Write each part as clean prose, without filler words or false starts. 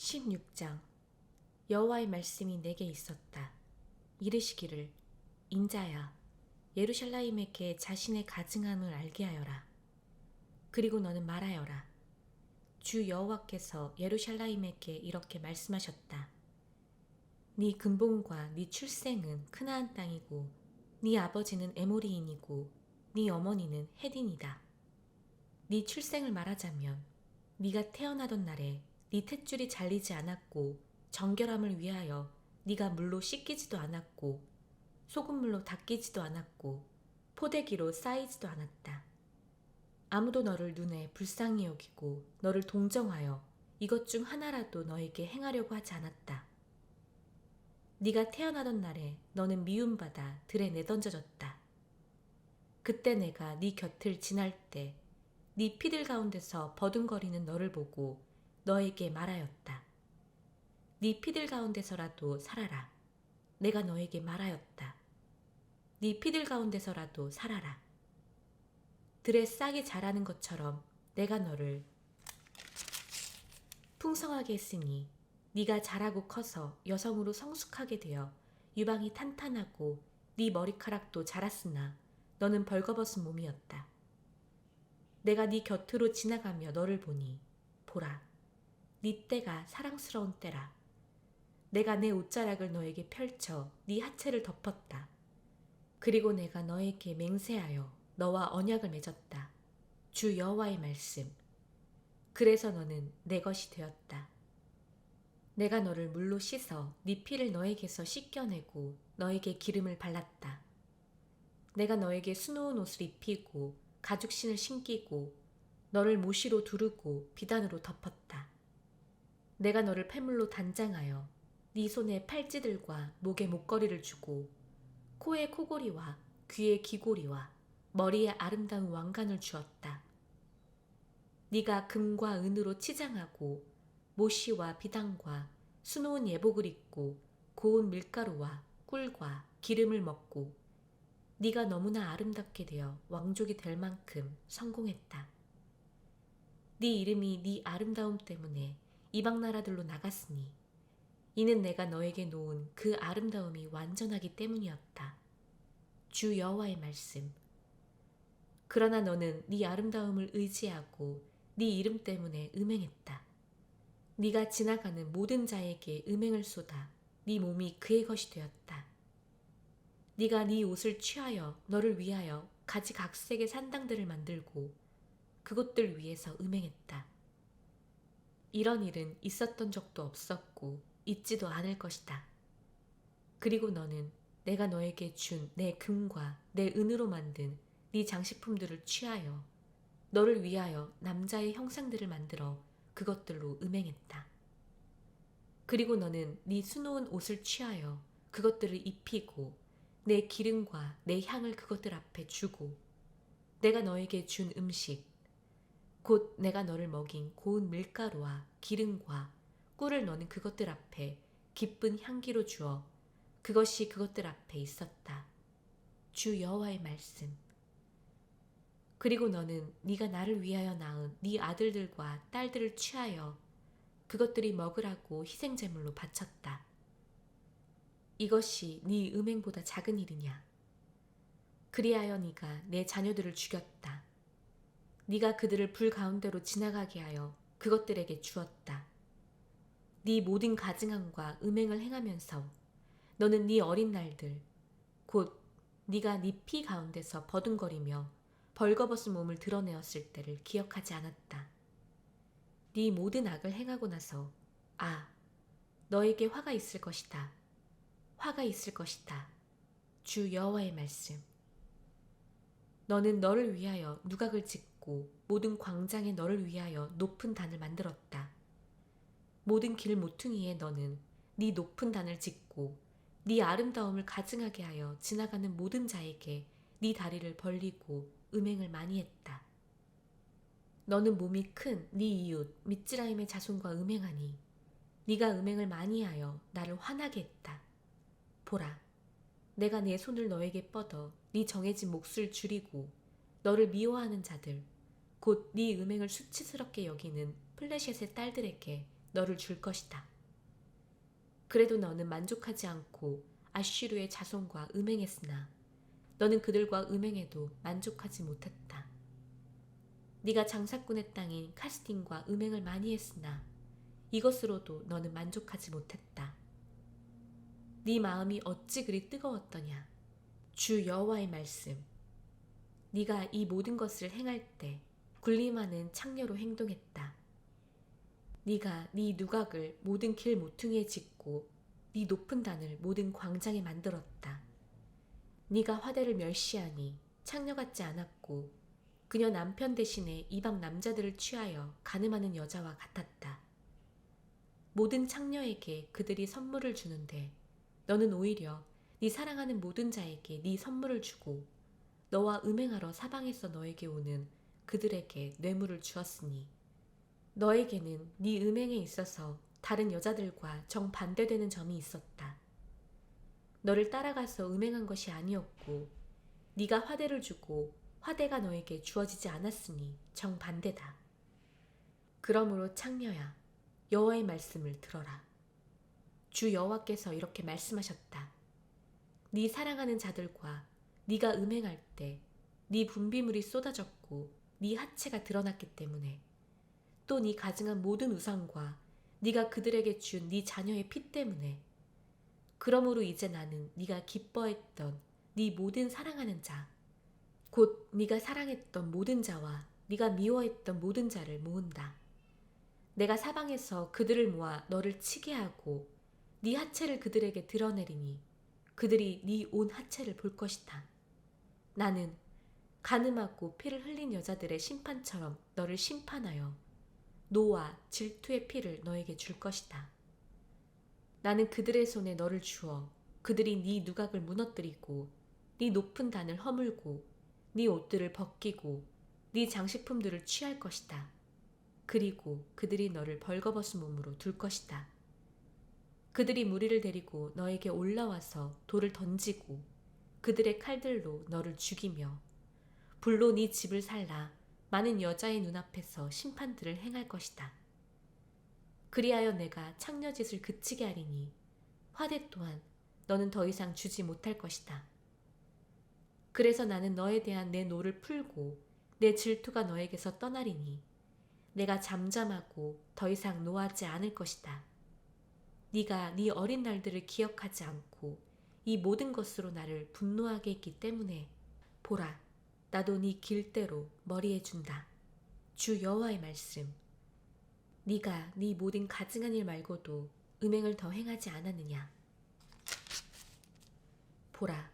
16장. 여호와의 말씀이 내게 있었다. 이르시기를, 인자야, 예루살렘에게 자신의 가증함을 알게 하여라. 그리고 너는 말하여라. 주 여호와께서 예루살렘에게 이렇게 말씀하셨다. 네 근본과 네 출생은 크나안 땅이고 네 아버지는 에모리인이고 네 어머니는 헷인이다. 네 출생을 말하자면 네가 태어나던 날에 네 탯줄이 잘리지 않았고 정결함을 위하여 네가 물로 씻기지도 않았고 소금물로 닦이지도 않았고 포대기로 쌓이지도 않았다. 아무도 너를 눈에 불쌍히 여기고 너를 동정하여 이것 중 하나라도 너에게 행하려고 하지 않았다. 네가 태어나던 날에 너는 미움받아 들에 내던져졌다. 그때 내가 네 곁을 지날 때 네 피들 가운데서 버둥거리는 너를 보고 너에게 말하였다. 네 피들 가운데서라도 살아라. 내가 너에게 말하였다. 네 피들 가운데서라도 살아라. 들에 싹이 자라는 것처럼 내가 너를 풍성하게 했으니 네가 자라고 커서 여성으로 성숙하게 되어 유방이 탄탄하고 네 머리카락도 자랐으나 너는 벌거벗은 몸이었다. 내가 네 곁으로 지나가며 너를 보니 보라, 네 때가 사랑스러운 때라. 내가 내 옷자락을 너에게 펼쳐 네 하체를 덮었다. 그리고 내가 너에게 맹세하여 너와 언약을 맺었다. 주 여호와의 말씀. 그래서 너는 내 것이 되었다. 내가 너를 물로 씻어 네 피를 너에게서 씻겨내고 너에게 기름을 발랐다. 내가 너에게 수놓은 옷을 입히고 가죽신을 신기고 너를 모시로 두르고 비단으로 덮었다. 내가 너를 폐물로 단장하여 네 손에 팔찌들과 목에 목걸이를 주고 코에 코고리와 귀에 귀고리와 머리에 아름다운 왕관을 주었다. 네가 금과 은으로 치장하고 모시와 비단과 수놓은 예복을 입고 고운 밀가루와 꿀과 기름을 먹고 네가 너무나 아름답게 되어 왕족이 될 만큼 성공했다. 네 이름이 네 아름다움 때문에 이방 나라들로 나갔으니 이는 내가 너에게 놓은 그 아름다움이 완전하기 때문이었다. 주 여호와의 말씀. 그러나 너는 네 아름다움을 의지하고 네 이름 때문에 음행했다. 네가 지나가는 모든 자에게 음행을 쏟아 네 몸이 그의 것이 되었다. 네가 네 옷을 취하여 너를 위하여 가지각색의 산당들을 만들고 그곳들 위에서 음행했다. 이런 일은 있었던 적도 없었고 있지도 않을 것이다. 그리고 너는 내가 너에게 준 내 금과 내 은으로 만든 네 장식품들을 취하여 너를 위하여 남자의 형상들을 만들어 그것들로 음행했다. 그리고 너는 네 수놓은 옷을 취하여 그것들을 입히고 내 기름과 내 향을 그것들 앞에 주고 내가 너에게 준 음식 곧 내가 너를 먹인 고운 밀가루와 기름과 꿀을 너는 그것들 앞에 기쁜 향기로 주어 그것이 그것들 앞에 있었다. 주 여호와의 말씀. 그리고 너는 네가 나를 위하여 낳은 네 아들들과 딸들을 취하여 그것들이 먹으라고 희생제물로 바쳤다. 이것이 네 음행보다 작은 일이냐? 그리하여 네가 내 자녀들을 죽였다. 네가 그들을 불 가운데로 지나가게 하여 그것들에게 주었다. 네 모든 가증함과 음행을 행하면서 너는 네 어린 날들 곧 네가 네 피 가운데서 버둥거리며 벌거벗은 몸을 드러내었을 때를 기억하지 않았다. 네 모든 악을 행하고 나서 너에게 화가 있을 것이다. 화가 있을 것이다. 주 여호와의 말씀. 너는 너를 위하여 누각을 짓고 모든 광장에 너를 위하여 높은 단을 만들었다. 모든 길 모퉁이에 너는 네 높은 단을 짓고 네 아름다움을 가증하게 하여 지나가는 모든 자에게 네 다리를 벌리고 음행을 많이 했다. 너는 몸이 큰 네 이웃 미즈라임의 자손과 음행하니 네가 음행을 많이 하여 나를 화나게 했다. 보라, 내가 내 손을 너에게 뻗어 네 정해진 몫을 줄이고 너를 미워하는 자들 곧 네 음행을 수치스럽게 여기는 플레셋의 딸들에게 너를 줄 것이다. 그래도 너는 만족하지 않고 아쉬루의 자손과 음행했으나 너는 그들과 음행해도 만족하지 못했다. 네가 장사꾼의 땅인 카스딘과 음행을 많이 했으나 이것으로도 너는 만족하지 못했다. 네 마음이 어찌 그리 뜨거웠더냐. 주 여호와의 말씀. 네가 이 모든 것을 행할 때 군림하는 창녀로 행동했다. 네가 네 누각을 모든 길 모퉁이에 짓고 네 높은 단을 모든 광장에 만들었다. 네가 화대를 멸시하니 창녀 같지 않았고 그녀 남편 대신에 이방 남자들을 취하여 간음하는 여자와 같았다. 모든 창녀에게 그들이 선물을 주는데 너는 오히려 네 사랑하는 모든 자에게 네 선물을 주고 너와 음행하러 사방에서 너에게 오는 그들에게 뇌물을 주었으니 너에게는 네 음행에 있어서 다른 여자들과 정반대되는 점이 있었다. 너를 따라가서 음행한 것이 아니었고 네가 화대를 주고 화대가 너에게 주어지지 않았으니 정반대다. 그러므로 창녀야, 여호와의 말씀을 들어라. 주 여호와께서 이렇게 말씀하셨다. 네 사랑하는 자들과 네가 음행할 때 네 분비물이 쏟아졌고 네 하체가 드러났기 때문에 또 네 가증한 모든 우상과 네가 그들에게 준 네 자녀의 피 때문에 그러므로 이제 나는 네가 기뻐했던 네 모든 사랑하는 자 곧 네가 사랑했던 모든 자와 네가 미워했던 모든 자를 모은다. 내가 사방에서 그들을 모아 너를 치게 하고 네 하체를 그들에게 드러내리니 그들이 네 온 하체를 볼 것이다. 나는 간음하고 피를 흘린 여자들의 심판처럼 너를 심판하여 노와 질투의 피를 너에게 줄 것이다. 나는 그들의 손에 너를 주어 그들이 네 누각을 무너뜨리고 네 높은 단을 허물고 네 옷들을 벗기고 네 장식품들을 취할 것이다. 그리고 그들이 너를 벌거벗은 몸으로 둘 것이다. 그들이 무리를 데리고 너에게 올라와서 돌을 던지고 그들의 칼들로 너를 죽이며 불로 네 집을 살라 많은 여자의 눈앞에서 심판들을 행할 것이다. 그리하여 내가 창녀짓을 그치게 하리니 화대 또한 너는 더 이상 주지 못할 것이다. 그래서 나는 너에 대한 내 노를 풀고 내 질투가 너에게서 떠나리니 내가 잠잠하고 더 이상 노하지 않을 것이다. 네가 네 어린 날들을 기억하지 않고 이 모든 것으로 나를 분노하게 했기 때문에 보라, 나도 네 길대로 머리에 준다. 주 여호와의 말씀. 네가 네 모든 가증한 일 말고도 음행을 더 행하지 않았느냐. 보라,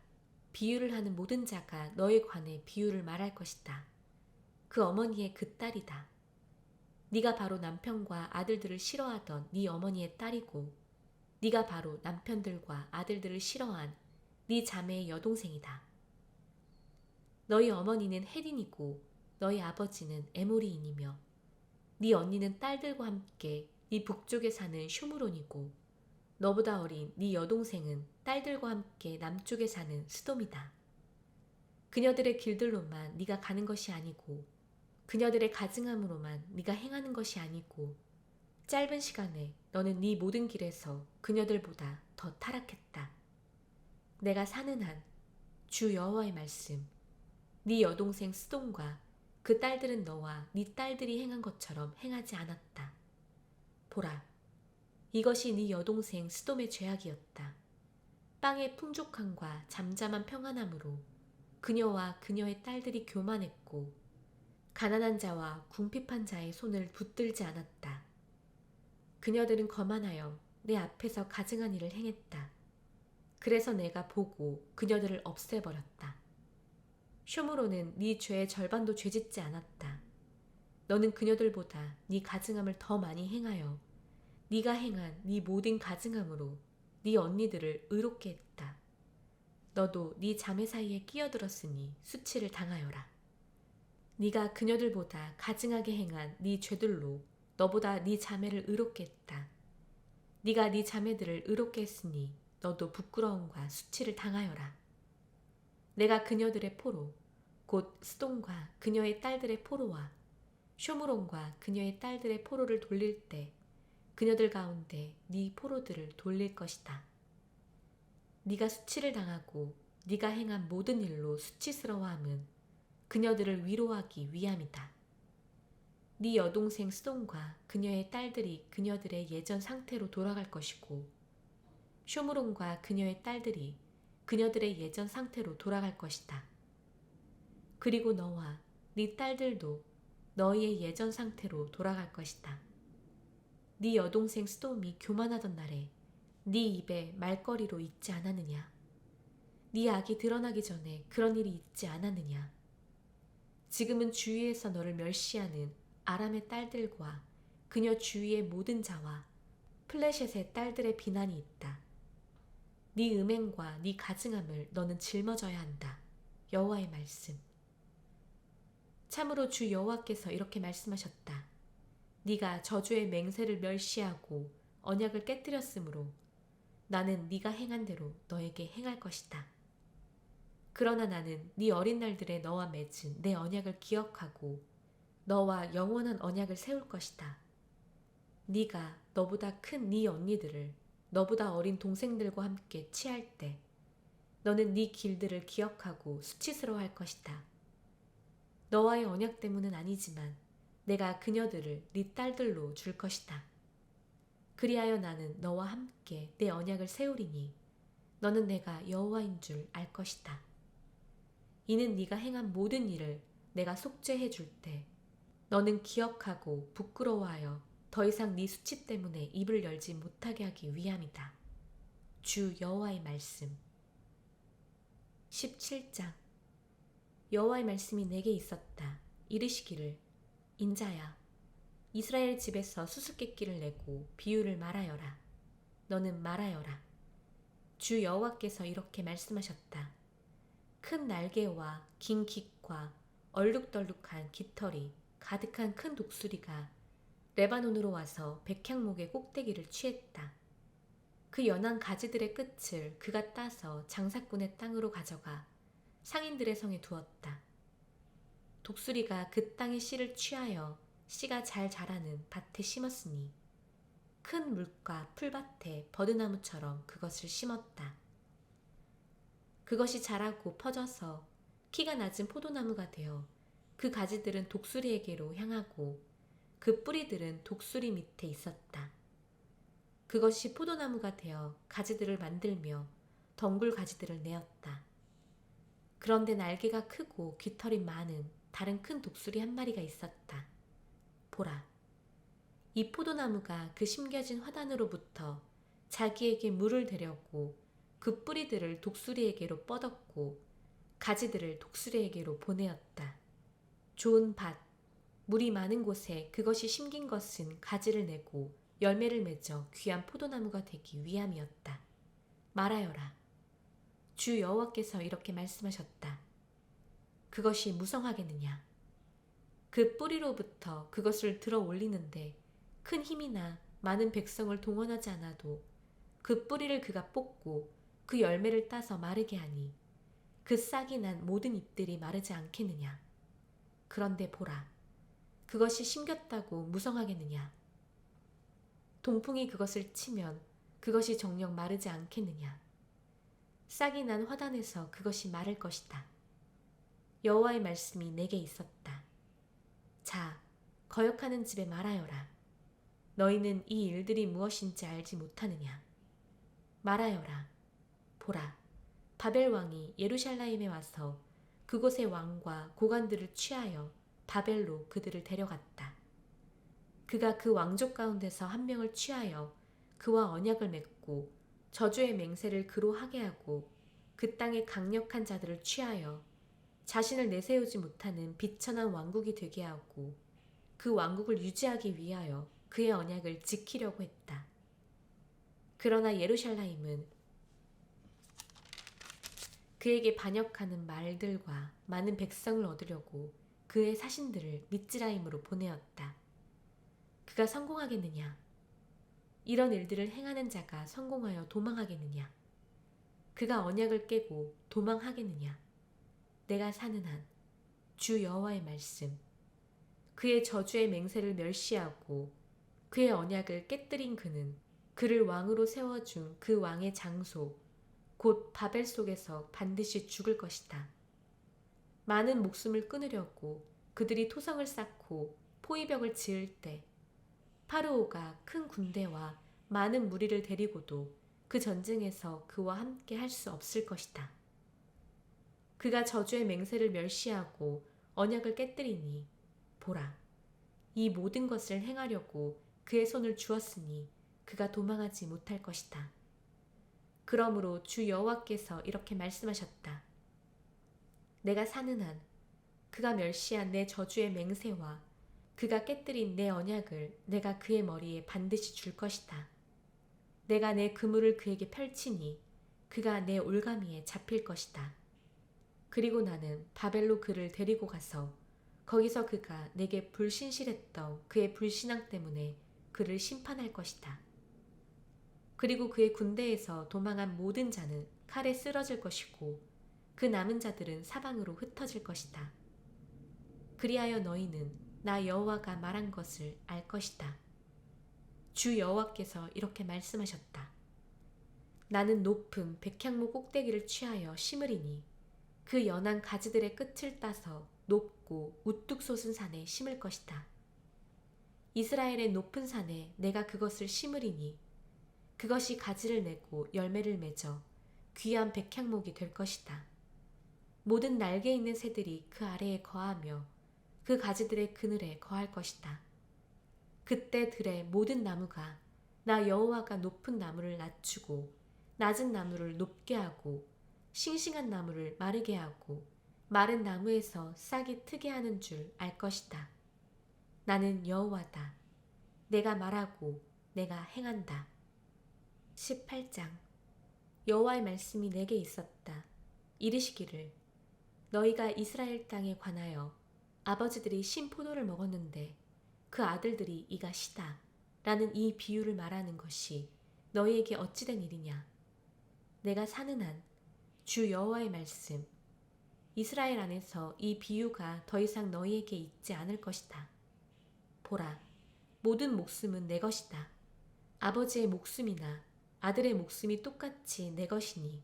비유를 하는 모든 자가 너에 관해 비유를 말할 것이다. 그 어머니의 그 딸이다. 네가 바로 남편과 아들들을 싫어하던 네 어머니의 딸이고 네가 바로 남편들과 아들들을 싫어한 네 자매의 여동생이다. 너희 어머니는 헷인이고 너희 아버지는 에모리인이며 네 언니는 딸들과 함께 네 북쪽에 사는 쇼므론이고 너보다 어린 네 여동생은 딸들과 함께 남쪽에 사는 스돔이다. 그녀들의 길들로만 네가 가는 것이 아니고 그녀들의 가증함으로만 네가 행하는 것이 아니고 짧은 시간에 너는 네 모든 길에서 그녀들보다 더 타락했다. 내가 사는 한 주 여호와의 말씀. 네 여동생 스돔과 그 딸들은 너와 네 딸들이 행한 것처럼 행하지 않았다. 보라, 이것이 네 여동생 스돔의 죄악이었다. 빵의 풍족함과 잠잠한 평안함으로 그녀와 그녀의 딸들이 교만했고 가난한 자와 궁핍한 자의 손을 붙들지 않았다. 그녀들은 거만하여 내 앞에서 가증한 일을 행했다. 그래서 내가 보고 그녀들을 없애버렸다. 쇼므로는 네 죄의 절반도 죄짓지 않았다. 너는 그녀들보다 네 가증함을 더 많이 행하여 네가 행한 네 모든 가증함으로 네 언니들을 의롭게 했다. 너도 네 자매 사이에 끼어들었으니 수치를 당하여라. 네가 그녀들보다 가증하게 행한 네 죄들로 너보다 네 자매를 의롭게 했다. 네가 네 자매들을 의롭게 했으니 너도 부끄러움과 수치를 당하여라. 내가 그녀들의 포로 곧 스돔과 그녀의 딸들의 포로와 쇼므론과 그녀의 딸들의 포로를 돌릴 때 그녀들 가운데 네 포로들을 돌릴 것이다. 네가 수치를 당하고 네가 행한 모든 일로 수치스러워함은 그녀들을 위로하기 위함이다. 네 여동생 스돈과 그녀의 딸들이 그녀들의 예전 상태로 돌아갈 것이고 쇼므론과 그녀의 딸들이 그녀들의 예전 상태로 돌아갈 것이다. 그리고 너와 네 딸들도 너희의 예전 상태로 돌아갈 것이다. 네 여동생 스돔이 교만하던 날에 네 입에 말거리로 있지 않았느냐? 네 악이 드러나기 전에 그런 일이 있지 않았느냐? 지금은 주위에서 너를 멸시하는 아람의 딸들과 그녀 주위의 모든 자와 플레셋의 딸들의 비난이 있다. 네 음행과 네 가증함을 너는 짊어져야 한다. 여호와의 말씀. 참으로 주 여호와께서 이렇게 말씀하셨다. 네가 저주의 맹세를 멸시하고 언약을 깨뜨렸으므로 나는 네가 행한 대로 너에게 행할 것이다. 그러나 나는 네 어린 날들에 너와 맺은 내 언약을 기억하고 너와 영원한 언약을 세울 것이다. 네가 너보다 큰 네 언니들을 너보다 어린 동생들과 함께 취할 때 너는 네 길들을 기억하고 수치스러워할 것이다. 너와의 언약 때문은 아니지만 내가 그녀들을 네 딸들로 줄 것이다. 그리하여 나는 너와 함께 내 언약을 세우리니 너는 내가 여호와인 줄 알 것이다. 이는 네가 행한 모든 일을 내가 속죄해 줄 때 너는 기억하고 부끄러워하여 더 이상 네 수치 때문에 입을 열지 못하게 하기 위함이다. 주 여호와의 말씀. 17장. 여호와의 말씀이 내게 있었다. 이르시기를 인자야 이스라엘 집에서 수수께끼를 내고 비유를 말하여라. 너는 말하여라. 주 여호와께서 이렇게 말씀하셨다. 큰 날개와 긴 깃과 얼룩덜룩한 깃털이 가득한 큰 독수리가 레바논으로 와서 백향목의 꼭대기를 취했다. 그 연한 가지들의 끝을 그가 따서 장사꾼의 땅으로 가져가 상인들의 성에 두었다. 독수리가 그 땅의 씨를 취하여 씨가 잘 자라는 밭에 심었으니 큰 물가 풀밭에 버드나무처럼 그것을 심었다. 그것이 자라고 퍼져서 키가 낮은 포도나무가 되어 그 가지들은 독수리에게로 향하고 그 뿌리들은 독수리 밑에 있었다. 그것이 포도나무가 되어 가지들을 만들며 덩굴 가지들을 내었다. 그런데 날개가 크고 깃털이 많은 다른 큰 독수리 한 마리가 있었다. 보라, 이 포도나무가 그 심겨진 화단으로부터 자기에게 물을 대려고 그 뿌리들을 독수리에게로 뻗었고 가지들을 독수리에게로 보내었다. 좋은 밭, 물이 많은 곳에 그것이 심긴 것은 가지를 내고 열매를 맺어 귀한 포도나무가 되기 위함이었다. 말하여라. 주 여호와께서 이렇게 말씀하셨다. 그것이 무성하겠느냐? 그 뿌리로부터 그것을 들어 올리는데 큰 힘이나 많은 백성을 동원하지 않아도 그 뿌리를 그가 뽑고 그 열매를 따서 마르게 하니 그 싹이 난 모든 잎들이 마르지 않겠느냐? 그런데 보라, 그것이 심겼다고 무성하겠느냐? 동풍이 그것을 치면 그것이 정녕 마르지 않겠느냐? 싹이 난 화단에서 그것이 마를 것이다. 여호와의 말씀이 내게 있었다. 자, 거역하는 집에 말하여라. 너희는 이 일들이 무엇인지 알지 못하느냐? 말하여라. 보라, 바벨 왕이 예루살렘에 와서 그곳의 왕과 고관들을 취하여 바벨로 그들을 데려갔다. 그가 그 왕족 가운데서 한 명을 취하여 그와 언약을 맺고 저주의 맹세를 그로 하게 하고 그 땅의 강력한 자들을 취하여 자신을 내세우지 못하는 비천한 왕국이 되게 하고 그 왕국을 유지하기 위하여 그의 언약을 지키려고 했다. 그러나 예루살렘은 그에게 반역하는 말들과 많은 백성을 얻으려고 그의 사신들을 미츠라임으로 보내었다. 그가 성공하겠느냐? 이런 일들을 행하는 자가 성공하여 도망하겠느냐? 그가 언약을 깨고 도망하겠느냐? 내가 사는 한 주 여호와의 말씀. 그의 저주의 맹세를 멸시하고 그의 언약을 깨뜨린 그는 그를 왕으로 세워준 그 왕의 장소, 곧 바벨 속에서 반드시 죽을 것이다. 많은 목숨을 끊으려고 그들이 토성을 쌓고 포위벽을 지을 때 파르오가 큰 군대와 많은 무리를 데리고도 그 전쟁에서 그와 함께 할 수 없을 것이다. 그가 저주의 맹세를 멸시하고 언약을 깨뜨리니 보라, 이 모든 것을 행하려고 그의 손을 주었으니 그가 도망하지 못할 것이다. 그러므로 주 여호와께서 이렇게 말씀하셨다. 내가 사는 한 그가 멸시한 내 저주의 맹세와 그가 깨뜨린 내 언약을 내가 그의 머리에 반드시 줄 것이다. 내가 내 그물을 그에게 펼치니 그가 내 올가미에 잡힐 것이다. 그리고 나는 바벨로 그를 데리고 가서 거기서 그가 내게 불신실했던 그의 불신앙 때문에 그를 심판할 것이다. 그리고 그의 군대에서 도망한 모든 자는 칼에 쓰러질 것이고 그 남은 자들은 사방으로 흩어질 것이다. 그리하여 너희는 나 여호와가 말한 것을 알 것이다. 주 여호와께서 이렇게 말씀하셨다. 나는 높은 백향목 꼭대기를 취하여 심으리니 그 연한 가지들의 끝을 따서 높고 우뚝 솟은 산에 심을 것이다. 이스라엘의 높은 산에 내가 그것을 심으리니 그것이 가지를 내고 열매를 맺어 귀한 백향목이 될 것이다. 모든 날개 있는 새들이 그 아래에 거하며 그 가지들의 그늘에 거할 것이다. 그때 들의 모든 나무가 나 여호와가 높은 나무를 낮추고 낮은 나무를 높게 하고 싱싱한 나무를 마르게 하고 마른 나무에서 싹이 트게 하는 줄 알 것이다. 나는 여호와다. 내가 말하고 내가 행한다. 18장. 여호와의 말씀이 내게 있었다. 이르시기를 너희가 이스라엘 땅에 관하여 아버지들이 신포도를 먹었는데 그 아들들이 이가 시다 라는 이 비유를 말하는 것이 너희에게 어찌된 일이냐. 내가 사는 한 주 여호와의 말씀, 이스라엘 안에서 이 비유가 더 이상 너희에게 있지 않을 것이다. 보라, 모든 목숨은 내 것이다. 아버지의 목숨이나 아들의 목숨이 똑같이 내 것이니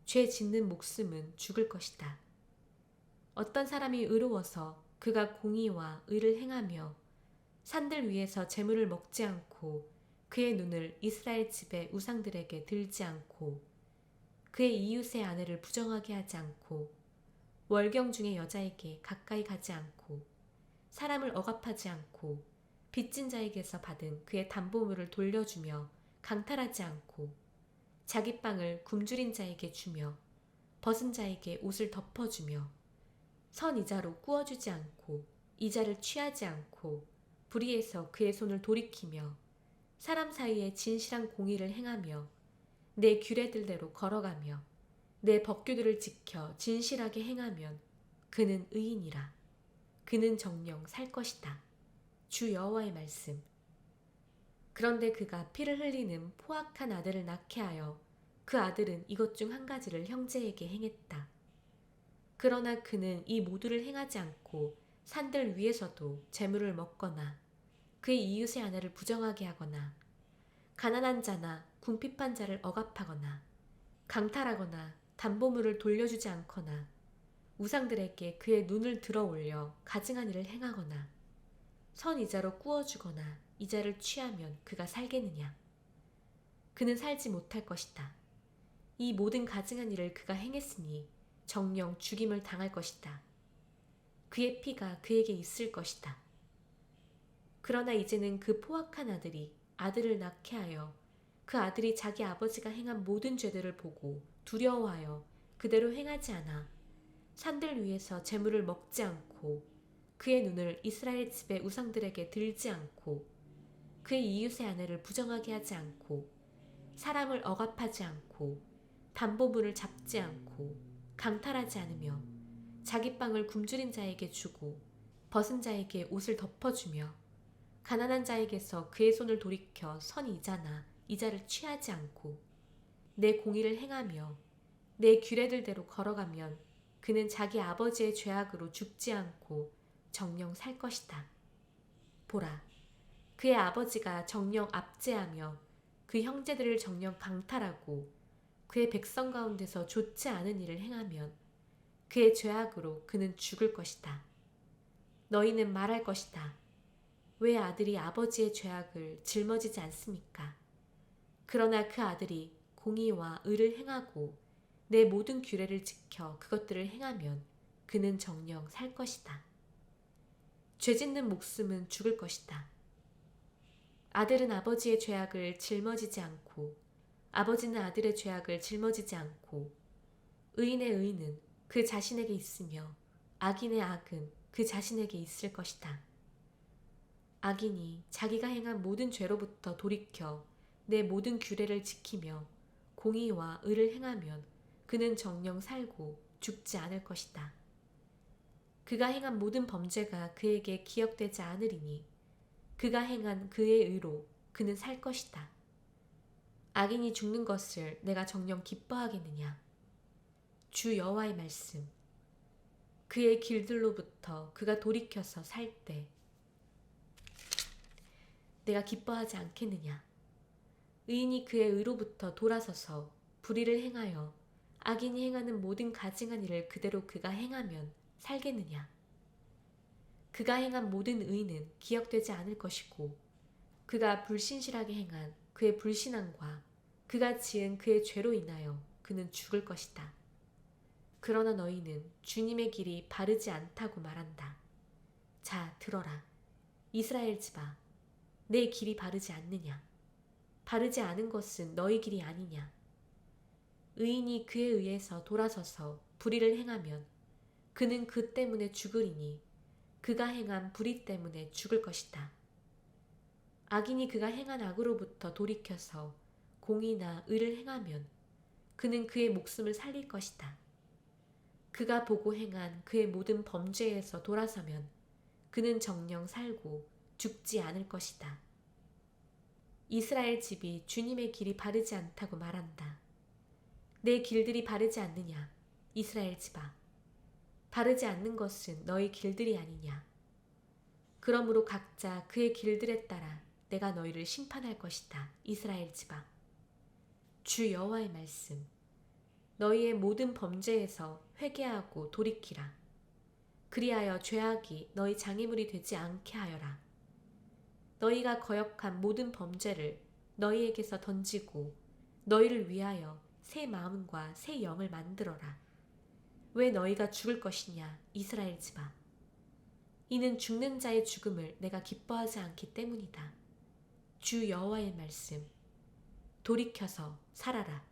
죄 짓는 목숨은 죽을 것이다. 어떤 사람이 의로워서 그가 공의와 의를 행하며 산들 위에서 재물을 먹지 않고 그의 눈을 이스라엘 집의 우상들에게 들지 않고 그의 이웃의 아내를 부정하게 하지 않고 월경 중의 여자에게 가까이 가지 않고 사람을 억압하지 않고 빚진 자에게서 받은 그의 담보물을 돌려주며 강탈하지 않고 자기 빵을 굶주린 자에게 주며 벗은 자에게 옷을 덮어주며 선 이자로 꾸어주지 않고 이자를 취하지 않고 불의에서 그의 손을 돌이키며 사람 사이에 진실한 공의를 행하며 내 규례들대로 걸어가며 내 법규들을 지켜 진실하게 행하면 그는 의인이라. 그는 정녕 살 것이다. 주 여호와의 말씀. 그런데 그가 피를 흘리는 포악한 아들을 낳게 하여 그 아들은 이것 중 한 가지를 형제에게 행했다. 그러나 그는 이 모두를 행하지 않고 산들 위에서도 재물을 먹거나 그의 이웃의 아내를 부정하게 하거나 가난한 자나 궁핍한 자를 억압하거나 강탈하거나 담보물을 돌려주지 않거나 우상들에게 그의 눈을 들어 올려 가증한 일을 행하거나 선 이자로 꾸어주거나 이자를 취하면 그가 살겠느냐. 그는 살지 못할 것이다. 이 모든 가증한 일을 그가 행했으니 정녕 죽임을 당할 것이다. 그의 피가 그에게 있을 것이다. 그러나 이제는 그 포악한 아들이 아들을 낳게 하여 그 아들이 자기 아버지가 행한 모든 죄들을 보고 두려워하여 그대로 행하지 않아 산들 위에서 재물을 먹지 않고 그의 눈을 이스라엘 집의 우상들에게 들지 않고 그의 이웃의 아내를 부정하게 하지 않고 사람을 억압하지 않고 담보물을 잡지 않고 강탈하지 않으며 자기 빵을 굶주린 자에게 주고 벗은 자에게 옷을 덮어주며 가난한 자에게서 그의 손을 돌이켜 선 이자나 이자를 취하지 않고 내 공의를 행하며 내 규례들대로 걸어가면 그는 자기 아버지의 죄악으로 죽지 않고 정녕 살 것이다. 보라, 그의 아버지가 정령 압제하며 그 형제들을 정령 강탈하고 그의 백성 가운데서 좋지 않은 일을 행하면 그의 죄악으로 그는 죽을 것이다. 너희는 말할 것이다. 왜 아들이 아버지의 죄악을 짊어지지 않습니까? 그러나 그 아들이 공의와 의를 행하고 내 모든 규례를 지켜 그것들을 행하면 그는 정녕 살 것이다. 죄짓는 목숨은 죽을 것이다. 아들은 아버지의 죄악을 짊어지지 않고 아버지는 아들의 죄악을 짊어지지 않고 의인의 의는 그 자신에게 있으며 악인의 악은 그 자신에게 있을 것이다. 악인이 자기가 행한 모든 죄로부터 돌이켜 내 모든 규례를 지키며 공의와 의를 행하면 그는 정녕 살고 죽지 않을 것이다. 그가 행한 모든 범죄가 그에게 기억되지 않으리니 그가 행한 그의 의로 그는 살 것이다. 악인이 죽는 것을 내가 정녕 기뻐하겠느냐? 주 여호와의 말씀. 그의 길들로부터 그가 돌이켜서 살 때 내가 기뻐하지 않겠느냐? 의인이 그의 의로부터 돌아서서 불의를 행하여 악인이 행하는 모든 가증한 일을 그대로 그가 행하면 살겠느냐? 그가 행한 모든 의는 기억되지 않을 것이고 그가 불신실하게 행한 그의 불신앙과 그가 지은 그의 죄로 인하여 그는 죽을 것이다. 그러나 너희는 주님의 길이 바르지 않다고 말한다. 자, 들어라. 이스라엘 집아, 내 길이 바르지 않느냐? 바르지 않은 것은 너희 길이 아니냐? 의인이 그에 의해서 돌아서서 불의를 행하면 그는 그 때문에 죽으리니 그가 행한 불의 때문에 죽을 것이다. 악인이 그가 행한 악으로부터 돌이켜서 공의나 의를 행하면 그는 그의 목숨을 살릴 것이다. 그가 보고 행한 그의 모든 범죄에서 돌아서면 그는 정녕 살고 죽지 않을 것이다. 이스라엘 집이 주님의 길이 바르지 않다고 말한다. 내 길들이 바르지 않느냐, 이스라엘 집아. 바르지 않는 것은 너희 길들이 아니냐. 그러므로 각자 그의 길들에 따라 내가 너희를 심판할 것이다, 이스라엘 집아. 주 여호와의 말씀. 너희의 모든 범죄에서 회개하고 돌이키라. 그리하여 죄악이 너희 장애물이 되지 않게 하여라. 너희가 거역한 모든 범죄를 너희에게서 던지고 너희를 위하여 새 마음과 새 영을 만들어라. 왜 너희가 죽을 것이냐, 이스라엘 집아. 이는 죽는 자의 죽음을 내가 기뻐하지 않기 때문이다. 주 여호와의 말씀. 돌이켜서 살아라.